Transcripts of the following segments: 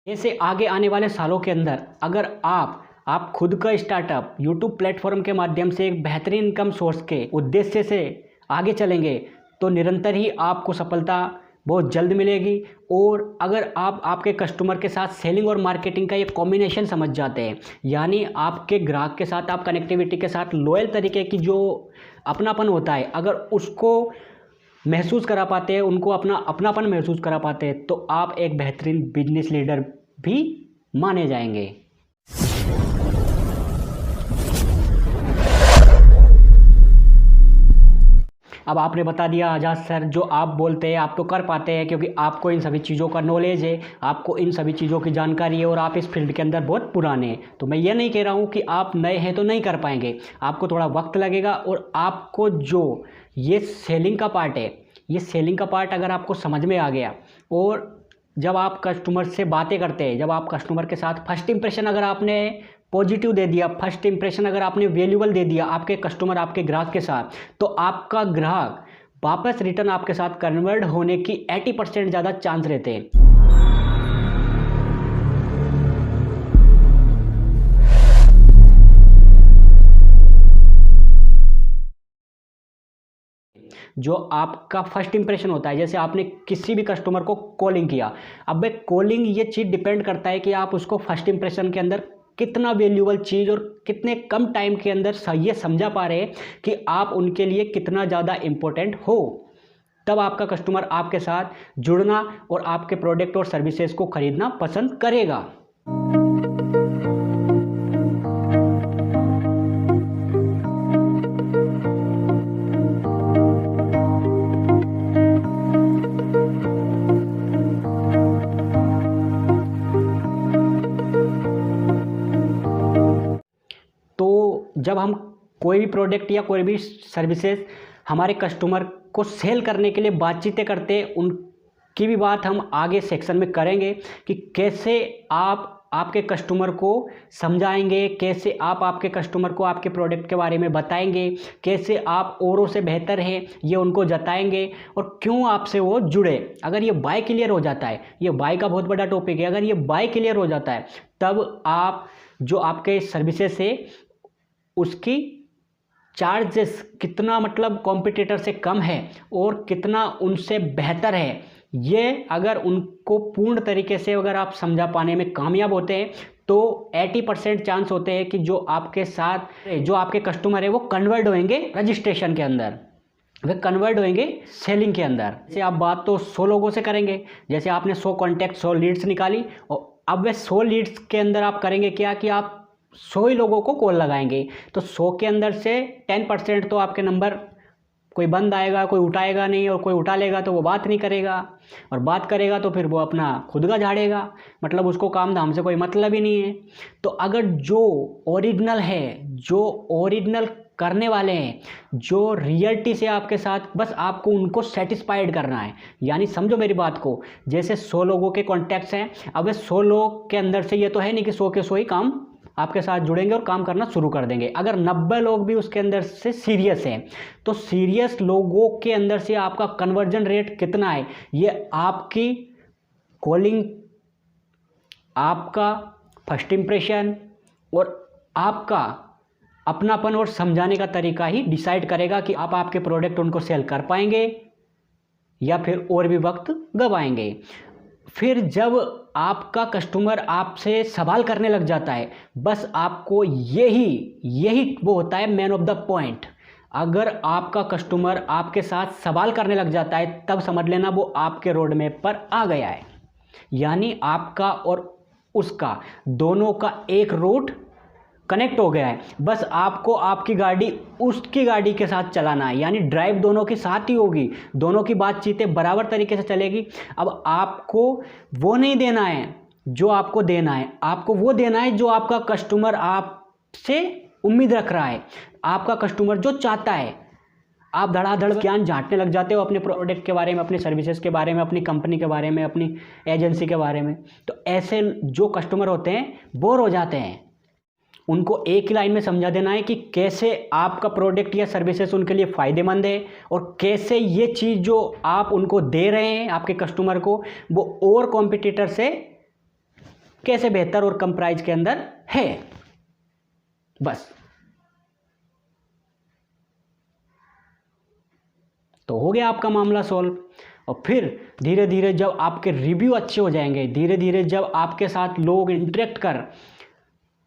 ऐसे आगे आने वाले सालों के अंदर अगर आप खुद का स्टार्टअप यूट्यूब प्लेटफॉर्म के माध्यम से एक बेहतरीन इनकम सोर्स के उद्देश्य से आगे चलेंगे तो निरंतर ही आपको सफलता बहुत जल्द मिलेगी। और अगर आप आपके कस्टमर के साथ सेलिंग और मार्केटिंग का एक कॉम्बिनेशन समझ जाते हैं, यानी आपके ग्राहक के साथ आप कनेक्टिविटी के साथ लॉयल तरीके की जो अपनापन होता है, अगर उसको महसूस करा पाते हैं, उनको अपनापन महसूस करा पाते हैं, तो आप एक बेहतरीन बिजनेस लीडर भी माने जाएंगे। अब आपने बता दिया आजाद सर, जो आप बोलते हैं आप तो कर पाते हैं क्योंकि आपको इन सभी चीज़ों का नॉलेज है, आपको इन सभी चीज़ों की जानकारी है और आप इस फील्ड के अंदर बहुत पुराने हैं। तो मैं ये नहीं कह रहा हूँ कि आप नए हैं तो नहीं कर पाएंगे, आपको थोड़ा वक्त लगेगा। और आपको जो ये सेलिंग का पार्ट है, ये सेलिंग का पार्ट अगर आपको समझ में आ गया और जब आप कस्टमर से बातें करते हैं, जब आप कस्टमर के साथ फर्स्ट इंप्रेशन अगर आपने पॉजिटिव दे दिया, फर्स्ट इंप्रेशन अगर आपने वैल्यूबल दे दिया आपके कस्टमर आपके ग्राहक के साथ, तो आपका ग्राहक वापस रिटर्न आपके साथ कन्वर्ट होने की 80% ज़्यादा चांस रहते हैं। जो आपका फर्स्ट इंप्रेशन होता है, जैसे आपने किसी भी कस्टमर को कॉलिंग किया, अब कॉलिंग ये चीज़ डिपेंड करता है कि आप उसको फर्स्ट इंप्रेशन के अंदर कितना वैल्यूबल चीज़ और कितने कम टाइम के अंदर ये समझा पा रहे हैं कि आप उनके लिए कितना ज़्यादा इम्पोर्टेंट हो। तब आपका कस्टमर आपके साथ जुड़ना और आपके प्रोडक्ट और सर्विसेज को खरीदना पसंद करेगा। जब हम कोई भी प्रोडक्ट या कोई भी सर्विसेज हमारे कस्टमर को सेल करने के लिए बातचीतें करते हैं, उनकी भी बात हम आगे सेक्शन में करेंगे कि कैसे आप आपके कस्टमर को समझाएंगे, कैसे आप आपके कस्टमर को आपके प्रोडक्ट के बारे में बताएंगे, कैसे आप औरों से बेहतर हैं ये उनको जताएंगे और क्यों आपसे वो जुड़े। अगर ये बाय क्लियर हो जाता है, ये बाय का बहुत बड़ा टॉपिक है, अगर ये बाय क्लियर हो जाता है तब आप जो आपके सर्विसेज है उसकी चार्जेस कितना मतलब कॉम्पिटिटर से कम है और कितना उनसे बेहतर है, ये अगर उनको पूर्ण तरीके से अगर आप समझा पाने में कामयाब होते हैं तो 80% चांस होते हैं कि जो आपके साथ जो आपके कस्टमर है वो कन्वर्ट होंगे रजिस्ट्रेशन के अंदर, वे कन्वर्ट होंगे सेलिंग के अंदर। जैसे आप बात तो 100 लोगों से करेंगे, जैसे आपने 100 कॉन्टैक्ट 100 लीड्स निकाली और अब वे 100 लीड्स के अंदर आप करेंगे क्या कि आप 100 ही लोगों को कॉल लगाएंगे, तो 100 के अंदर से 10% तो आपके नंबर कोई बंद आएगा, कोई उठाएगा नहीं, और कोई उठा लेगा तो वो बात नहीं करेगा, और बात करेगा तो फिर वो अपना खुद का झाड़ेगा, मतलब उसको काम धाम से कोई मतलब ही नहीं है। तो अगर जो ओरिजिनल है, जो ओरिजिनल करने वाले हैं, जो रियलिटी से आपके साथ, बस आपको उनको सेटिस्फाइड करना है। यानी समझो मेरी बात को, जैसे 100 लोगों के कॉन्टैक्ट्स हैं, अब 100 लोग के अंदर से ये तो है नहीं कि 100 के 100 ही काम आपके साथ जुड़ेंगे और काम करना शुरू कर देंगे। अगर 90 लोग भी उसके अंदर से सीरियस हैं, तो सीरियस लोगों के अंदर से आपका कन्वर्जन रेट कितना है, ये आपकी कॉलिंग, आपका फर्स्ट इंप्रेशन और आपका अपनापन और समझाने का तरीका ही डिसाइड करेगा कि आप आपके प्रोडक्ट उनको सेल कर पाएंगे या फिर और भी वक्त गवाएंगे। फिर जब आपका कस्टमर आपसे सवाल करने लग जाता है, बस आपको यही वो होता है मैन ऑफ द पॉइंट। अगर आपका कस्टमर आपके साथ सवाल करने लग जाता है तब समझ लेना वो आपके रोड मैप पर आ गया है, यानी आपका और उसका दोनों का एक रूट कनेक्ट हो गया है। बस आपको आपकी गाड़ी उसकी गाड़ी के साथ चलाना है, यानी ड्राइव दोनों की साथ ही होगी, दोनों की बातचीतें बराबर तरीके से चलेगी। अब आपको वो नहीं देना है जो आपको देना है, आपको वो देना है जो आपका कस्टमर आपसे उम्मीद रख रहा है, आपका कस्टमर जो चाहता है। आप धड़ाधड़ ज्ञान झांटने लग जाते हो अपने प्रोडक्ट के बारे में, अपनी सर्विसेज के बारे में, अपनी कंपनी के बारे में, अपनी एजेंसी के बारे में। तो ऐसे जो कस्टमर होते हैं बोर हो जाते हैं, उनको एक ही लाइन में समझा देना है कि कैसे आपका प्रोडक्ट या सर्विसेज उनके लिए फ़ायदेमंद है और कैसे ये चीज़ जो आप उनको दे रहे हैं आपके कस्टमर को, वो और कॉम्पिटिटर से कैसे बेहतर और कम प्राइस के अंदर है। बस तो हो गया आपका मामला सॉल्व। और फिर धीरे धीरे जब आपके रिव्यू अच्छे हो जाएंगे, धीरे धीरे जब आपके साथ लोग इंटरेक्ट कर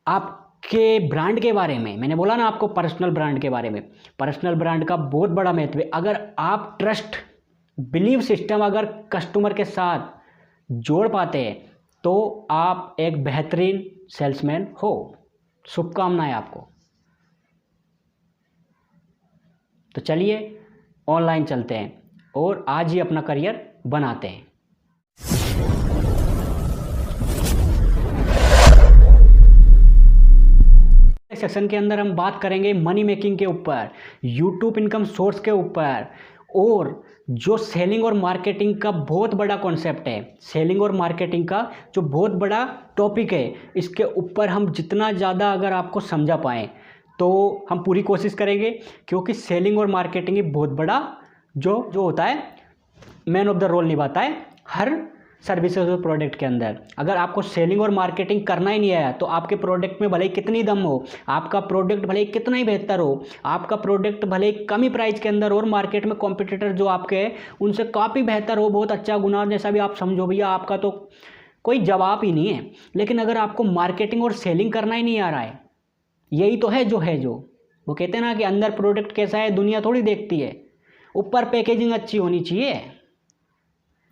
आपके ब्रांड के बारे में, मैंने बोला ना आपको पर्सनल ब्रांड के बारे में, पर्सनल ब्रांड का बहुत बड़ा महत्व है। अगर आप ट्रस्ट बिलीव सिस्टम अगर कस्टमर के साथ जोड़ पाते हैं तो आप एक बेहतरीन सेल्समैन हो। शुभकामनाएं आपको। तो चलिए ऑनलाइन चलते हैं और आज ही अपना करियर बनाते हैं। सेक्शन के अंदर हम बात करेंगे मनी मेकिंग के ऊपर, यूट्यूब इनकम सोर्स के ऊपर, और जो सेलिंग और मार्केटिंग का बहुत बड़ा कॉन्सेप्ट है, सेलिंग और मार्केटिंग का जो बहुत बड़ा टॉपिक है, इसके ऊपर हम जितना ज़्यादा अगर आपको समझा पाएँ तो हम पूरी कोशिश करेंगे, क्योंकि सेलिंग और मार्केटिंग ही बहुत बड़ा जो होता है मैन ऑफ द रोल निभाता है हर सर्विसेज और प्रोडक्ट के अंदर। अगर आपको सेलिंग और मार्केटिंग करना ही नहीं आया तो आपके प्रोडक्ट में भले ही कितनी दम हो, आपका प्रोडक्ट भले ही कितना ही बेहतर हो, आपका प्रोडक्ट भले ही कम ही प्राइस के अंदर और मार्केट में कॉम्पिटिटर जो आपके हैं उनसे काफ़ी बेहतर हो, बहुत अच्छा गुना जैसा भी आप समझो भैया, आपका तो कोई जवाब ही नहीं है। लेकिन अगर आपको मार्केटिंग और सेलिंग करना ही नहीं आ रहा है, यही तो है जो वो कहते हैं ना कि अंदर प्रोडक्ट कैसा है दुनिया थोड़ी देखती है, ऊपर पैकेजिंग अच्छी होनी चाहिए,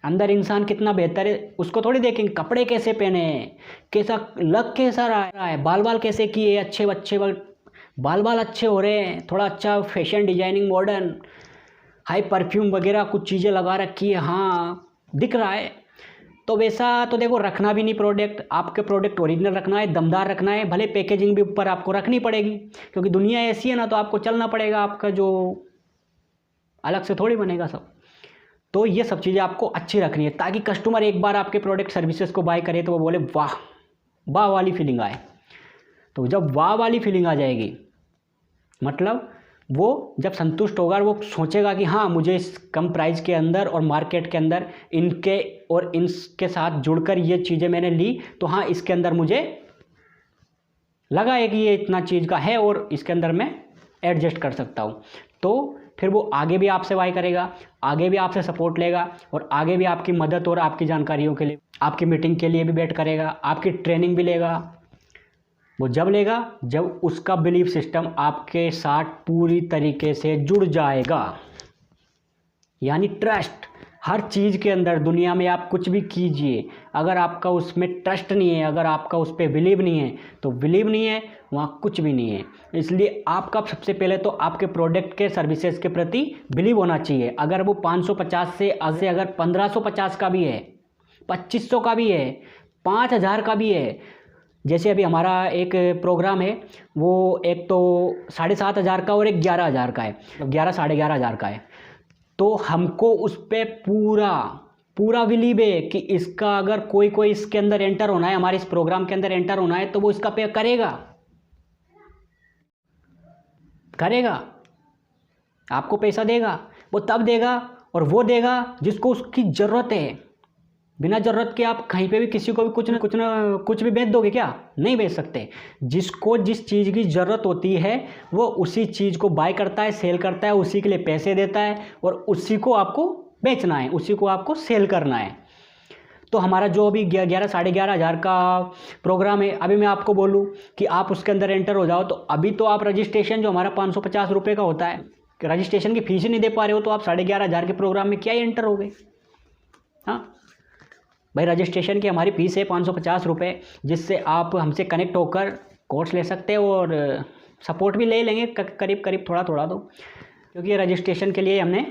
अंदर इंसान कितना बेहतर है उसको थोड़ी देखेंगे। कपड़े कैसे पहने हैं, कैसा लग कैसा रहा है, बाल कैसे किए, अच्छे बाल अच्छे हो रहे हैं, थोड़ा अच्छा fashion designing modern high perfume वगैरह कुछ चीज़ें लगा रखी है, हाँ दिख रहा है। तो वैसा तो देखो रखना भी नहीं प्रोडक्ट, आपके प्रोडक्ट ओरिजिनल रखना है, दमदार रखना है, भले पैकेजिंग भी ऊपर आपको रखनी पड़ेगी क्योंकि दुनिया ऐसी है ना, तो आपको चलना पड़ेगा, आपका जो अलग से थोड़ी बनेगा सब। तो ये सब चीज़ें आपको अच्छी रखनी है ताकि कस्टमर एक बार आपके प्रोडक्ट सर्विसेज को बाय करे तो वो बोले वाह वाह वाली फीलिंग आए। तो जब वाह वाली फीलिंग आ जाएगी मतलब वो जब संतुष्ट होगा, वो सोचेगा कि हाँ मुझे इस कम प्राइस के अंदर और मार्केट के अंदर इनके साथ जुड़कर ये चीज़ें मैंने ली, तो हाँ इसके अंदर मुझे लगा है कि ये इतना चीज़ का है और इसके अंदर मैं एडजस्ट कर सकता हूँ। तो फिर वो आगे भी आपसे बाय करेगा, आगे भी आपसे सपोर्ट लेगा और आगे भी आपकी मदद और आपकी जानकारियों के लिए, आपकी मीटिंग के लिए भी वेट करेगा, आपकी ट्रेनिंग भी लेगा। वो जब लेगा जब उसका बिलीफ सिस्टम आपके साथ पूरी तरीके से जुड़ जाएगा, यानी ट्रस्ट। हर चीज़ के अंदर दुनिया में आप कुछ भी कीजिए, अगर आपका उसमें ट्रस्ट नहीं है, अगर आपका उस पर बिलीव नहीं है तो बिलीव नहीं है, वहाँ कुछ भी नहीं है। इसलिए आपका सबसे पहले तो आपके प्रोडक्ट के सर्विसेज के प्रति बिलीव होना चाहिए। अगर वो 550 से अगर 1550 का भी है, 2500 का भी है, 5000 का भी है, जैसे अभी हमारा एक प्रोग्राम है वो एक तो 7500 का और एक 11000 का है, 11-11,500 का है। तो हमको उस पर पूरा बिलीव है कि इसका अगर कोई इसके अंदर एंटर होना है, हमारे इस प्रोग्राम के अंदर एंटर होना है तो वो इसका पे करेगा, आपको पैसा देगा। वो तब देगा और वो देगा जिसको उसकी ज़रूरत है। बिना ज़रूरत के आप कहीं पे भी किसी को भी कुछ भी बेच दोगे क्या? नहीं बेच सकते। जिसको जिस चीज़ की ज़रूरत होती है वो उसी चीज़ को बाय करता है, सेल करता है, उसी के लिए पैसे देता है और उसी को आपको बेचना है, उसी को आपको सेल करना है। तो हमारा जो अभी 11-11,500 का प्रोग्राम है, अभी मैं आपको बोलूँ कि आप उसके अंदर एंटर हो जाओ तो अभी तो आप रजिस्ट्रेशन जो हमारा 550 रुपये का होता है, रजिस्ट्रेशन की फीस ही नहीं दे पा रहे हो तो आप 11,500 के प्रोग्राम में क्या ही एंटर हो गए। हाँ भाई, रजिस्ट्रेशन की हमारी फ़ीस है 550 रुपये, जिससे आप हमसे कनेक्ट होकर कोर्स ले सकते हो और सपोर्ट भी ले लेंगे करीब थोड़ा तो, क्योंकि ये रजिस्ट्रेशन के लिए हमने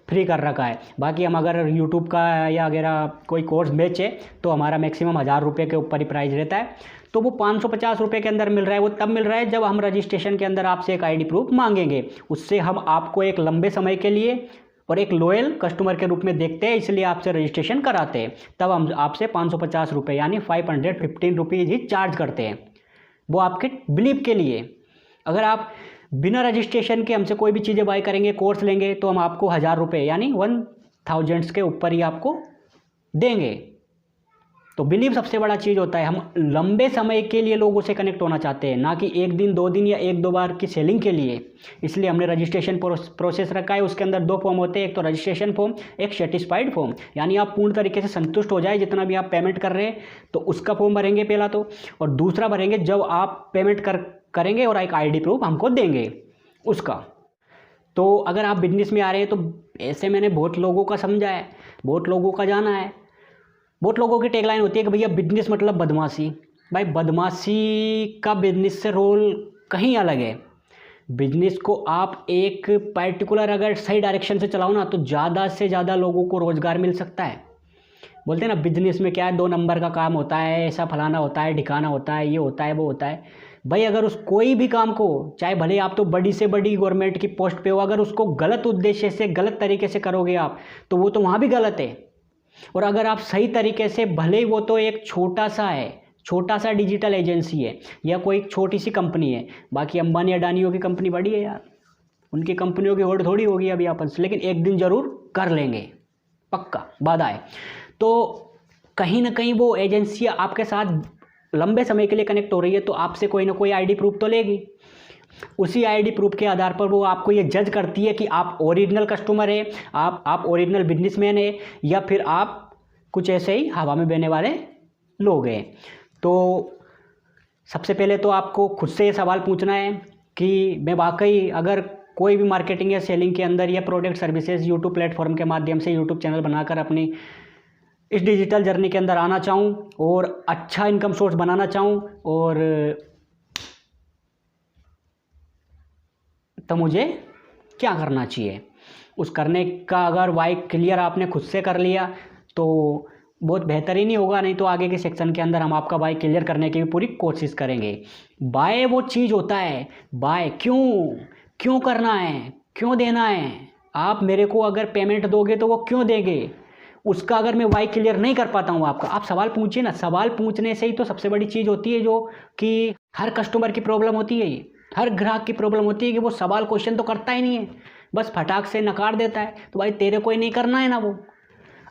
फ्री कर रखा है। बाकी हम अगर यूट्यूब का या वगैरह कोई कोर्स बेचे तो हमारा मैक्सिमम 1000 रुपये के ऊपर ही प्राइस रहता है। तो वो 550 रुपये के अंदर मिल रहा है। वो तब मिल रहा है जब हम रजिस्ट्रेशन के अंदर आपसे एक ID प्रूफ मांगेंगे। उससे हम आपको एक लंबे समय के लिए और एक लॉयल कस्टमर के रूप में देखते हैं, इसलिए आपसे रजिस्ट्रेशन कराते हैं। तब हम आपसे 550 रुपये यानी 515 रुपीज़ ही चार्ज करते हैं। वो आपके बिलीव के लिए। अगर आप बिना रजिस्ट्रेशन के हमसे कोई भी चीज़ें बाय करेंगे, कोर्स लेंगे, तो हम आपको 1000 रुपये यानी 1000 के ऊपर ही आपको देंगे। तो बिलीव सबसे बड़ा चीज़ होता है। हम लंबे समय के लिए लोगों से कनेक्ट होना चाहते हैं, ना कि एक दिन 2 दिन या 1-2 बार की सेलिंग के लिए। इसलिए हमने रजिस्ट्रेशन प्रोसेस रखा है। उसके अंदर 2 फॉर्म होते हैं, एक तो रजिस्ट्रेशन फॉर्म, एक सेटिस्फाइड फॉर्म, यानी आप पूर्ण तरीके से संतुष्ट हो जाए जितना भी आप पेमेंट कर रहे हैं, तो उसका फॉर्म भरेंगे पहला तो, और दूसरा भरेंगे जब आप पेमेंट करेंगे और एक ID प्रूफ हमको देंगे उसका। तो अगर आप बिजनेस में आ रहे हैं तो ऐसे मैंने बहुत लोगों का समझा है, बहुत लोगों का जाना है। बहुत लोगों की टैगलाइन होती है कि भैया बिजनेस मतलब बदमाशी। भाई बदमाशी का बिजनेस से रोल कहीं अलग है। बिजनेस को आप एक पर्टिकुलर अगर सही डायरेक्शन से चलाओ ना, तो ज़्यादा से ज़्यादा लोगों को रोज़गार मिल सकता है। बोलते हैं ना बिजनेस में क्या है, 2 नंबर का काम होता है, ऐसा फलाना होता है, ठिकाना होता है, ये होता है, वो होता है। भाई अगर उस कोई भी काम को, चाहे भले आप तो बड़ी से बड़ी गवर्नमेंट की पोस्ट पे हो, अगर उसको गलत उद्देश्य से गलत तरीके से करोगे आप, तो वो तो वहाँ भी गलत है। और अगर आप सही तरीके से, भले ही वो तो एक छोटा सा है, छोटा सा डिजिटल एजेंसी है या कोई छोटी सी कंपनी है, बाकी अंबानी अडानियों की कंपनी बड़ी है यार, उनकी कंपनियों की होड़ थोड़ी होगी अभी आपस, लेकिन एक दिन जरूर कर लेंगे, पक्का वादा है। तो कहीं ना कहीं वो एजेंसी आपके साथ लंबे समय के लिए कनेक्ट हो रही है, तो आपसे कोई ना कोई ID प्रूफ तो लेगी। उसी ID प्रूफ के आधार पर वो आपको ये जज करती है कि आप ओरिजिनल कस्टमर है, आप ओरिजिनल बिजनेसमैन है, या फिर आप कुछ ऐसे ही हवा में बहने वाले लोग हैं। तो सबसे पहले तो आपको खुद से ये सवाल पूछना है कि मैं वाकई अगर कोई भी मार्केटिंग या सेलिंग के अंदर या प्रोडक्ट सर्विसेज यूट्यूब प्लेटफॉर्म के माध्यम से यूट्यूब चैनल बनाकर अपनी इस डिजिटल जर्नी के अंदर आना चाहूँ और अच्छा इनकम सोर्स बनाना चाहूँ, और तो मुझे क्या करना चाहिए, उस करने का अगर वाई क्लियर आपने खुद से कर लिया तो बहुत बेहतरीन ही होगा। नहीं तो आगे के सेक्शन के अंदर हम आपका वाई क्लियर करने की भी पूरी कोशिश करेंगे। बाय वो चीज़ होता है, बाय क्यों करना है, क्यों देना है। आप मेरे को अगर पेमेंट दोगे तो वो क्यों देंगे, उसका अगर मैं वाई क्लियर नहीं कर पाता हूँ आपका, आप सवाल पूछिए ना। सवाल पूछने से ही तो सबसे बड़ी चीज़ होती है, जो कि हर कस्टमर की प्रॉब्लम होती है, ये हर ग्राहक की प्रॉब्लम होती है कि वो सवाल क्वेश्चन तो करता ही नहीं है, बस फटाक से नकार देता है। तो भाई तेरे को ही नहीं करना है ना वो।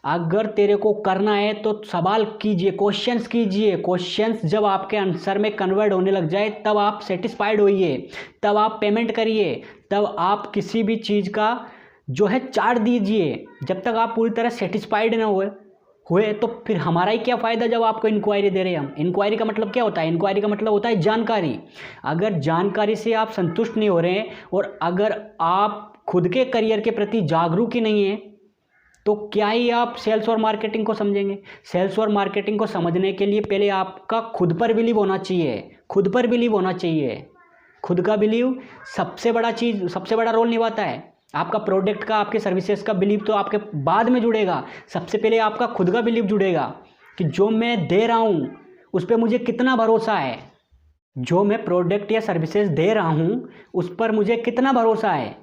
अगर तेरे को करना है तो सवाल कीजिए, क्वेश्चंस कीजिए। क्वेश्चंस जब आपके आंसर में कन्वर्ट होने लग जाए तब आप सेटिस्फाइड होइए, तब आप पेमेंट करिए, तब आप किसी भी चीज़ का जो है चार्ट दीजिए। जब तक आप पूरी तरह सेटिस्फाइड ना हुए तो फिर हमारा ही क्या फ़ायदा जब आपको इंक्वायरी दे रहे हैं हम। इंक्वायरी का मतलब क्या होता है, इंक्वायरी का मतलब होता है जानकारी। अगर जानकारी से आप संतुष्ट नहीं हो रहे हैं और अगर आप खुद के करियर के प्रति जागरूक ही नहीं है, तो क्या ही आप सेल्स और मार्केटिंग को समझेंगे। सेल्स और मार्केटिंग को समझने के लिए पहले आपका खुद पर बिलीव होना चाहिए, खुद पर बिलीव होना चाहिए। खुद का बिलीव सबसे बड़ा रोल निभाता है। आपका प्रोडक्ट का, आपके सर्विसेज का बिलीव तो आपके बाद में जुड़ेगा, सबसे पहले आपका खुद का बिलीव जुड़ेगा कि जो मैं दे रहा हूँ उस पर मुझे कितना भरोसा है, जो मैं प्रोडक्ट या सर्विसेज दे रहा हूँ उस पर मुझे कितना भरोसा है।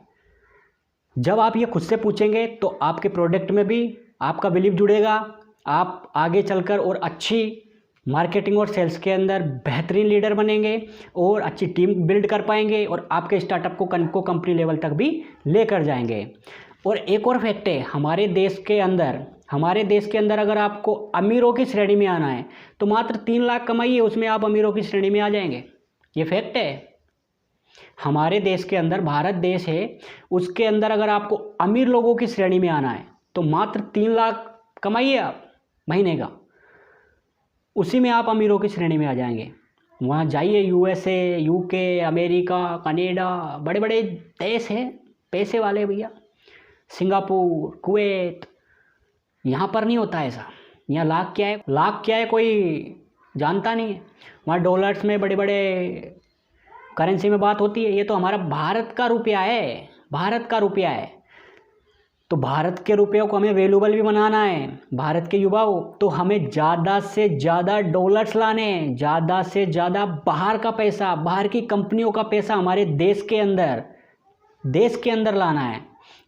जब आप ये खुद से पूछेंगे तो आपके प्रोडक्ट में भी आपका बिलीव जुड़ेगा, आप आगे चलकर और अच्छी मार्केटिंग और सेल्स के अंदर बेहतरीन लीडर बनेंगे और अच्छी टीम बिल्ड कर पाएंगे और आपके स्टार्टअप को कंपनी लेवल तक भी लेकर जाएंगे। और एक और फैक्ट है, हमारे देश के अंदर अगर आपको अमीरों की श्रेणी में आना है तो मात्र 3 लाख कमाइए, उसमें आप अमीरों की श्रेणी में आ जाएंगे। ये फैक्ट है। हमारे देश के अंदर, भारत देश है, उसके अंदर अगर आपको अमीर लोगों की श्रेणी में आना है तो मात्र 3 लाख कमाइए आप महीने का, उसी में आप अमीरों की श्रेणी में आ जाएंगे। वहाँ जाइए, USA, UK, अमेरिका, कनाडा, बड़े बड़े देश हैं पैसे वाले भैया, सिंगापुर, कुवैत। यहाँ पर नहीं होता ऐसा। यहाँ लाख क्या है कोई जानता नहीं है। वहाँ डॉलर्स में, बड़े बड़े करेंसी में बात होती है। ये तो हमारा भारत का रुपया है, तो भारत के रुपयों को हमें वैल्यूबल भी बनाना है। भारत के युवाओं, तो हमें ज़्यादा से ज़्यादा डॉलर्स लाने हैं, ज़्यादा से ज़्यादा बाहर का पैसा, बाहर की कंपनियों का पैसा हमारे देश के अंदर लाना है।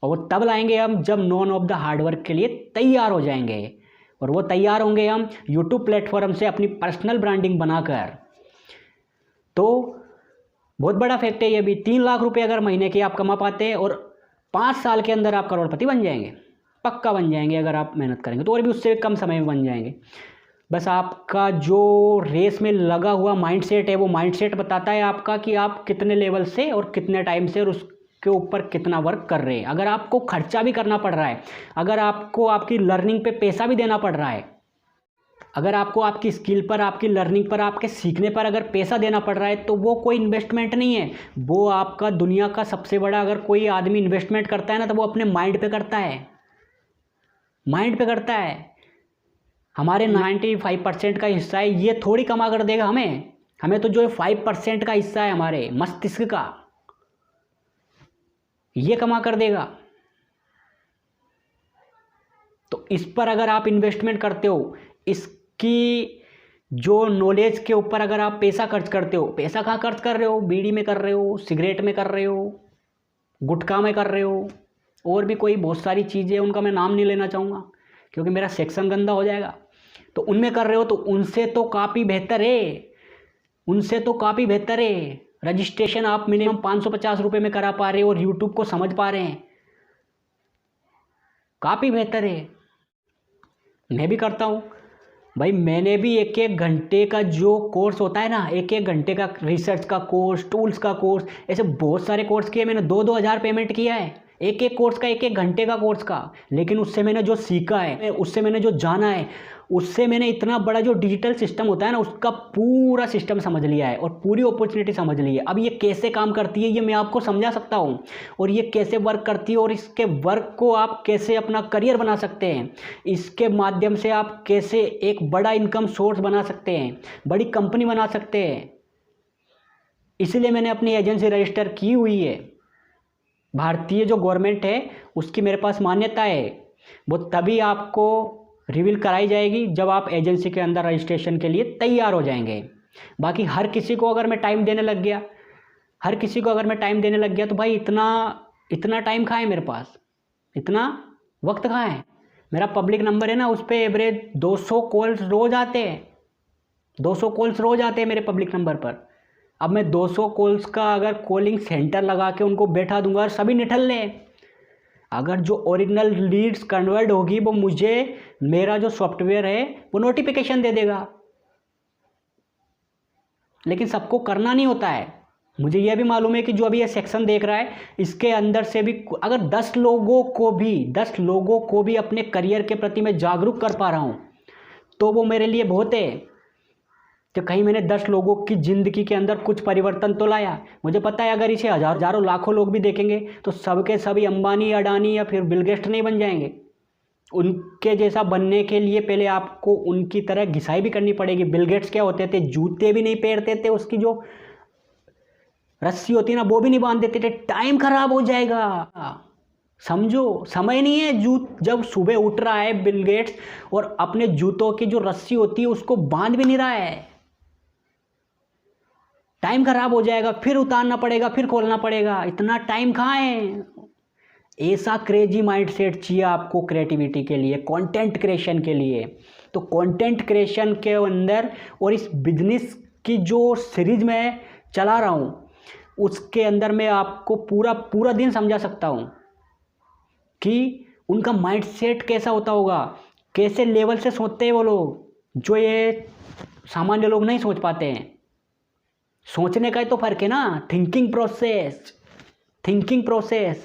और वो तब लाएंगे हम जब नॉन ऑफ द हार्डवर्क के लिए तैयार हो जाएंगे। और वो तैयार होंगे हम यूट्यूब प्लेटफॉर्म से अपनी पर्सनल ब्रांडिंग बनाकर। तो बहुत बड़ा फैक्ट है ये भी। 3 लाख रुपए अगर महीने के आप कमा पाते हैं और 5 साल के अंदर आप करोड़पति बन जाएंगे, पक्का बन जाएंगे। अगर आप मेहनत करेंगे तो और भी उससे कम समय में बन जाएंगे। बस आपका जो रेस में लगा हुआ माइंडसेट है, वो माइंडसेट बताता है आपका कि आप कितने लेवल से और कितने टाइम से और उसके ऊपर कितना वर्क कर रहे हैं। अगर आपको खर्चा भी करना पड़ रहा है, अगर आपको आपकी लर्निंग पे पैसा भी देना पड़ रहा है, अगर आपको आपकी स्किल पर, आपकी लर्निंग पर, आपके सीखने पर अगर पैसा देना पड़ रहा है, तो वो कोई इन्वेस्टमेंट नहीं है, वो आपका दुनिया का सबसे बड़ा, अगर कोई आदमी इन्वेस्टमेंट करता है ना, तो वो अपने माइंड पे करता है, माइंड पे करता है। हमारे 95% का हिस्सा है, ये थोड़ी कमा कर देगा हमें, हमें तो जो 5% का हिस्सा है हमारे मस्तिष्क का, ये कमा कर देगा। तो इस पर अगर आप इन्वेस्टमेंट करते हो, इसकी जो नॉलेज के ऊपर अगर आप पैसा खर्च करते हो, पैसा कहाँ खर्च कर रहे हो? बीड़ी में कर रहे हो, सिगरेट में कर रहे हो, गुटखा में कर रहे हो, और भी कोई बहुत सारी चीज़ें, उनका मैं नाम नहीं लेना चाहूँगा क्योंकि मेरा सेक्शन गंदा हो जाएगा। तो उनमें कर रहे हो, तो उनसे तो काफ़ी बेहतर है, उनसे तो काफ़ी बेहतर है। रजिस्ट्रेशन आप मिनिमम 550 रुपये में करा पा रहे हो और यूट्यूब को समझ पा रहे हैं, काफ़ी बेहतर है। मैं भी करता हूँ भाई, मैंने भी एक एक घंटे का जो कोर्स होता है ना, एक एक घंटे का रिसर्च का कोर्स, टूल्स का कोर्स, ऐसे बहुत सारे कोर्स किए मैंने। 2-2 हज़ार पेमेंट किया है एक एक कोर्स का, एक एक घंटे का कोर्स का। लेकिन उससे मैंने जो सीखा है, उससे मैंने जो जाना है, उससे मैंने इतना बड़ा जो डिजिटल सिस्टम होता है ना, उसका पूरा सिस्टम समझ लिया है और पूरी अपॉर्चुनिटी समझ ली है। अब ये कैसे काम करती है ये मैं आपको समझा सकता हूँ, और ये कैसे वर्क करती है, और इसके वर्क को आप कैसे अपना करियर बना सकते हैं, इसके माध्यम से आप कैसे एक बड़ा इनकम सोर्स बना सकते हैं, बड़ी कंपनी बना सकते हैं। इसलिए मैंने अपनी एजेंसी रजिस्टर की हुई है। भारतीय जो गवर्नमेंट है उसकी मेरे पास मान्यता है, वो तभी आपको रिवील कराई जाएगी जब आप एजेंसी के अंदर रजिस्ट्रेशन के लिए तैयार हो जाएंगे। बाकी हर किसी को अगर मैं टाइम देने लग गया, हर किसी को अगर मैं टाइम देने लग गया, तो भाई इतना टाइम कहाँ है मेरे पास, इतना वक्त कहाँ है। मेरा पब्लिक नंबर है ना, उस पर एवरेज 200 कॉल्स रोज आते हैं, 200 कॉल्स रोज आते हैं मेरे पब्लिक नंबर पर। अब मैं 200 कॉल्स का अगर कॉलिंग सेंटर लगा के उनको बैठा दूंगा और सभी निठल लें, अगर जो ओरिजिनल लीड्स कन्वर्ट होगी वो मुझे, मेरा जो सॉफ्टवेयर है वो नोटिफिकेशन दे देगा। लेकिन सबको करना नहीं होता है। मुझे यह भी मालूम है कि जो अभी ये सेक्शन देख रहा है, इसके अंदर से भी अगर 10 लोगों को भी अपने करियर के प्रति मैं जागरूक कर पा रहा हूँ, तो वो मेरे लिए बहुत है। तो कहीं मैंने 10 लोगों की ज़िंदगी के अंदर कुछ परिवर्तन तो लाया। मुझे पता है अगर इसे हज़ारों लाखों लोग भी देखेंगे तो सबके सभी अंबानी, अडानी या फिर बिल गेट्स नहीं बन जाएंगे। उनके जैसा बनने के लिए पहले आपको उनकी तरह घिसाई भी करनी पड़ेगी। बिल गेट्स क्या होते थे, जूते भी नहीं पहनते थे, उसकी जो रस्सी होती है ना वो भी नहीं बांध देते थे। टाइम खराब हो जाएगा, समझो, समय नहीं है। जब सुबह उठ रहा है बिल गेट्स और अपने जूतों की जो रस्सी होती है उसको बांध भी नहीं रहा है, टाइम खराब हो जाएगा, फिर उतारना पड़ेगा, फिर खोलना पड़ेगा, इतना टाइम कहाँ है। ऐसा क्रेजी माइंडसेट चाहिए आपको क्रिएटिविटी के लिए, कंटेंट क्रिएशन के लिए। तो कंटेंट क्रिएशन के अंदर और इस बिजनेस की जो सीरीज मैं चला रहा हूँ उसके अंदर मैं आपको पूरा दिन समझा सकता हूँ कि उनका माइंडसेट कैसा होता होगा, कैसे लेवल से सोचते हैं वो लोग, जो ये सामान्य लोग नहीं सोच पाते हैं। सोचने का ही तो फर्क है ना, थिंकिंग प्रोसेस।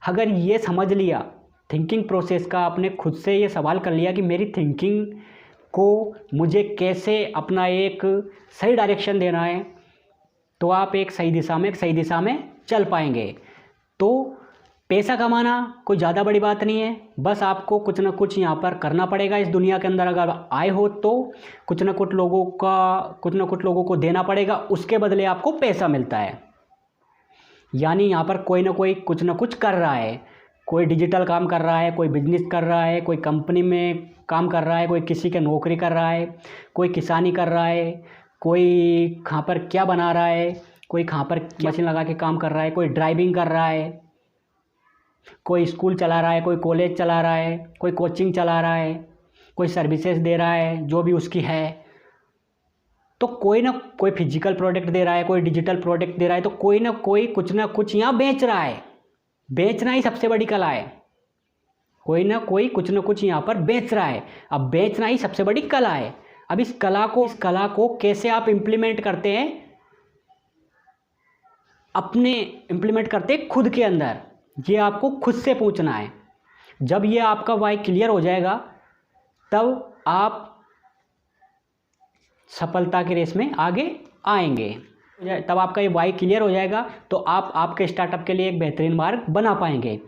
अगर ये समझ लिया थिंकिंग प्रोसेस का, आपने खुद से ये सवाल कर लिया कि मेरी थिंकिंग को मुझे कैसे अपना एक सही डायरेक्शन देना है, तो आप एक सही दिशा में चल पाएंगे। तो पैसा कमाना कोई ज़्यादा बड़ी बात नहीं है, बस आपको कुछ ना कुछ यहाँ पर करना पड़ेगा। इस दुनिया के अंदर अगर आए हो तो कुछ ना कुछ लोगों को देना पड़ेगा, उसके बदले आपको पैसा मिलता है। यानी यहाँ पर कोई ना कोई कुछ ना कुछ कर रहा है, कोई डिजिटल काम कर रहा है, कोई बिजनेस कर रहा है, कोई कंपनी में काम कर रहा है, कोई किसी के नौकरी कर रहा है, कोई किसानी कर रहा है, कोई कहाँ पर क्या बना रहा है, कोई कहाँ पर मशीन लगा के काम कर रहा है, कोई ड्राइविंग कर रहा है, कोई स्कूल चला रहा है, कोई कॉलेज चला रहा है, कोई कोचिंग चला रहा है, कोई सर्विसेज दे रहा है जो भी उसकी है। तो कोई ना कोई फिजिकल प्रोडक्ट दे रहा है, कोई डिजिटल प्रोडक्ट दे रहा है, तो कोई ना कोई कुछ ना कुछ यहाँ बेच रहा है। बेचना ही सबसे बड़ी कला है, कोई ना कोई कुछ ना कुछ यहाँ पर बेच रहा है। अब बेचना ही सबसे बड़ी कला है। अब इस कला को कैसे आप इम्प्लीमेंट करते हैं, इम्प्लीमेंट करते हैं खुद के अंदर, ये आपको खुद से पूछना है। जब ये आपका वाई क्लियर हो जाएगा तब आप सफलता की रेस में आगे आएंगे। तब आपका ये वाई क्लियर हो जाएगा तो आप आपके स्टार्टअप के लिए एक बेहतरीन मार्ग बना पाएंगे।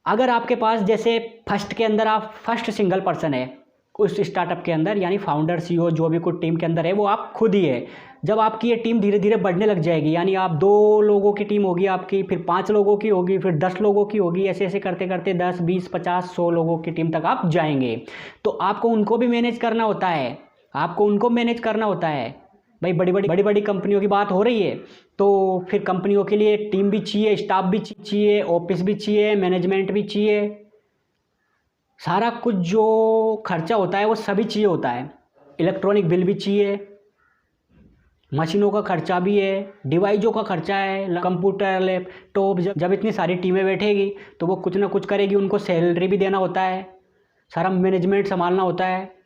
अगर आपके पास जैसे फर्स्ट के अंदर आप फर्स्ट सिंगल पर्सन है उस स्टार्टअप के अंदर, यानी फाउंडर, सीईओ जो भी कोई टीम के अंदर है वो आप खुद ही है। जब आपकी ये टीम धीरे धीरे बढ़ने लग जाएगी, यानी आप 2 लोगों की टीम होगी आपकी, फिर 5 लोगों की होगी, फिर 10 लोगों की होगी, ऐसे ऐसे करते करते 10, 20, 50, 100 लोगों की टीम तक आप जाएंगे। तो आपको उनको भी मैनेज करना होता है, भाई बड़ी बड़ी कंपनियों की बात हो रही है तो फिर कंपनियों के लिए टीम भी चाहिए, स्टाफ भी चाहिए, ऑफिस भी चाहिए, मैनेजमेंट भी चाहिए, सारा कुछ जो खर्चा होता है वो सभी चाहिए होता है। इलेक्ट्रॉनिक बिल भी चाहिए, मशीनों का खर्चा भी है, डिवाइसों का खर्चा है, कंप्यूटर, लैपटॉप। जब इतनी सारी टीमें बैठेगी तो वो कुछ ना कुछ करेगी, उनको सैलरी भी देना होता है, सारा मैनेजमेंट संभालना होता है।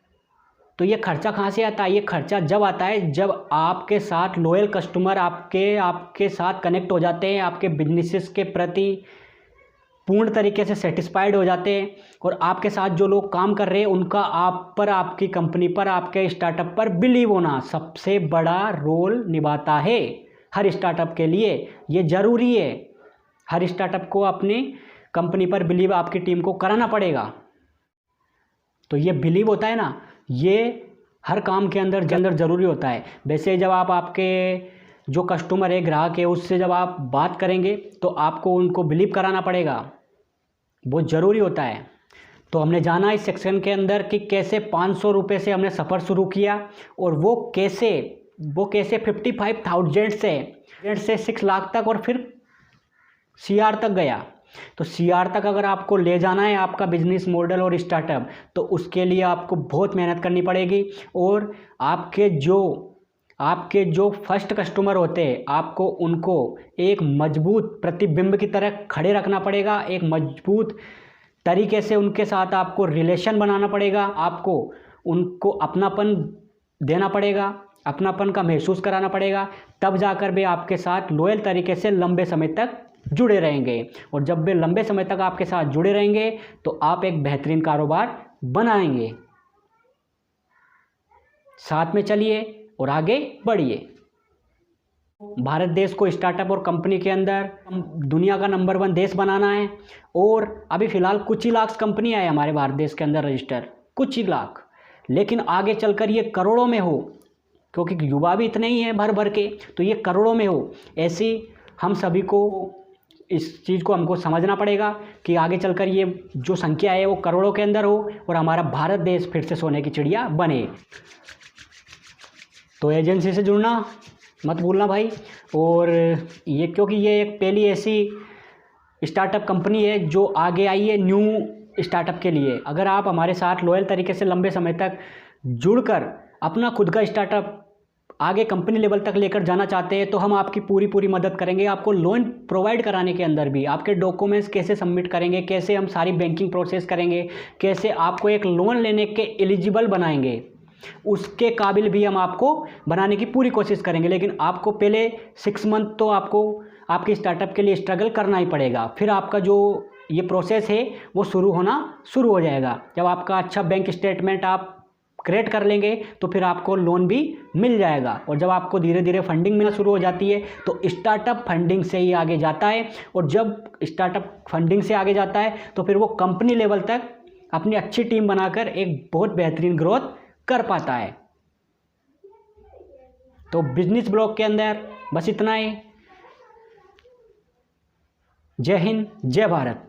तो ये खर्चा कहाँ से आता है? ये खर्चा जब आता है जब आपके साथ लॉयल कस्टमर आपके साथ कनेक्ट हो जाते हैं, आपके बिजनेसेस के प्रति पूर्ण तरीके से सेटिस्फाइड हो जाते हैं, और आपके साथ जो लोग काम कर रहे हैं उनका आप पर, आपकी कंपनी पर, आपके स्टार्टअप पर बिलीव होना सबसे बड़ा रोल निभाता है। हर स्टार्टअप के लिए ये ज़रूरी है। हर स्टार्टअप को अपनी कंपनी पर बिलीव आपकी टीम को कराना पड़ेगा। तो ये बिलीव होता है ना, ये हर काम के अंदर ज़रूरी होता है। वैसे जब आप आपके जो कस्टमर है, ग्राहक है, उससे जब आप बात करेंगे तो आपको उनको बिलीव कराना पड़ेगा, बहुत ज़रूरी होता है। तो हमने जाना इस सेक्शन के अंदर कि कैसे 500 रुपये से हमने सफ़र शुरू किया, और वो कैसे 55,000 से 6 लाख तक, और फिर CR तक गया। तो CR तक अगर आपको ले जाना है आपका बिजनेस मॉडल और स्टार्टअप, तो उसके लिए आपको बहुत मेहनत करनी पड़ेगी। और आपके जो फर्स्ट कस्टमर होते हैं, आपको उनको एक मजबूत प्रतिबिंब की तरह खड़े रखना पड़ेगा, एक मजबूत तरीके से उनके साथ आपको रिलेशन बनाना पड़ेगा, आपको उनको अपनापन देना पड़ेगा, अपनापन का महसूस कराना पड़ेगा, तब जाकर वे आपके साथ लॉयल तरीके से लंबे समय तक जुड़े रहेंगे। और जब वे लंबे समय तक आपके साथ जुड़े रहेंगे तो आप एक बेहतरीन कारोबार बनाएंगे। साथ में चलिए और आगे बढ़िए। भारत देश को स्टार्टअप और कंपनी के अंदर दुनिया का नंबर 1 देश बनाना है। और अभी फ़िलहाल कुछ ही लाख कंपनियां हैं हमारे भारत देश के अंदर रजिस्टर, कुछ ही लाख, लेकिन आगे चलकर ये करोड़ों में हो, क्योंकि युवा भी इतने ही हैं भर भर के, तो ये करोड़ों में हो। ऐसी हम सभी को इस चीज़ को हमको समझना पड़ेगा कि आगे चलकर ये जो संख्या है वो करोड़ों के अंदर हो, और हमारा भारत देश फिर से सोने की चिड़िया बने। तो एजेंसी से जुड़ना मत भूलना भाई। और ये क्योंकि ये एक पहली ऐसी स्टार्टअप कंपनी है जो आगे आई है न्यू स्टार्टअप के लिए। अगर आप हमारे साथ लॉयल तरीके से लंबे समय तक जुड़कर अपना खुद का स्टार्टअप आगे कंपनी लेवल तक लेकर जाना चाहते हैं तो हम आपकी पूरी मदद करेंगे। आपको लोन प्रोवाइड कराने के अंदर भी, आपके डॉक्यूमेंट्स कैसे सबमिट करेंगे, कैसे हम सारी बैंकिंग प्रोसेस करेंगे, कैसे आपको एक लोन लेने के एलिजिबल बनाएंगे, उसके काबिल भी हम आपको बनाने की पूरी कोशिश करेंगे। लेकिन आपको पहले 6 मंथ तो आपको आपके स्टार्टअप के लिए स्ट्रगल करना ही पड़ेगा। फिर आपका जो ये प्रोसेस है वो शुरू हो जाएगा। जब आपका अच्छा बैंक स्टेटमेंट आप क्रिएट कर लेंगे तो फिर आपको लोन भी मिल जाएगा। और जब आपको धीरे धीरे फंडिंग मिलना शुरू हो जाती है तो स्टार्टअप फंडिंग से ही आगे जाता है। और जब स्टार्टअप फंडिंग से आगे जाता है तो फिर वो कंपनी लेवल तक अपनी अच्छी टीम बनाकर एक बहुत बेहतरीन ग्रोथ कर पाता है। तो बिजनेस ब्लॉग के अंदर बस इतना ही। जय हिंद, जय भारत।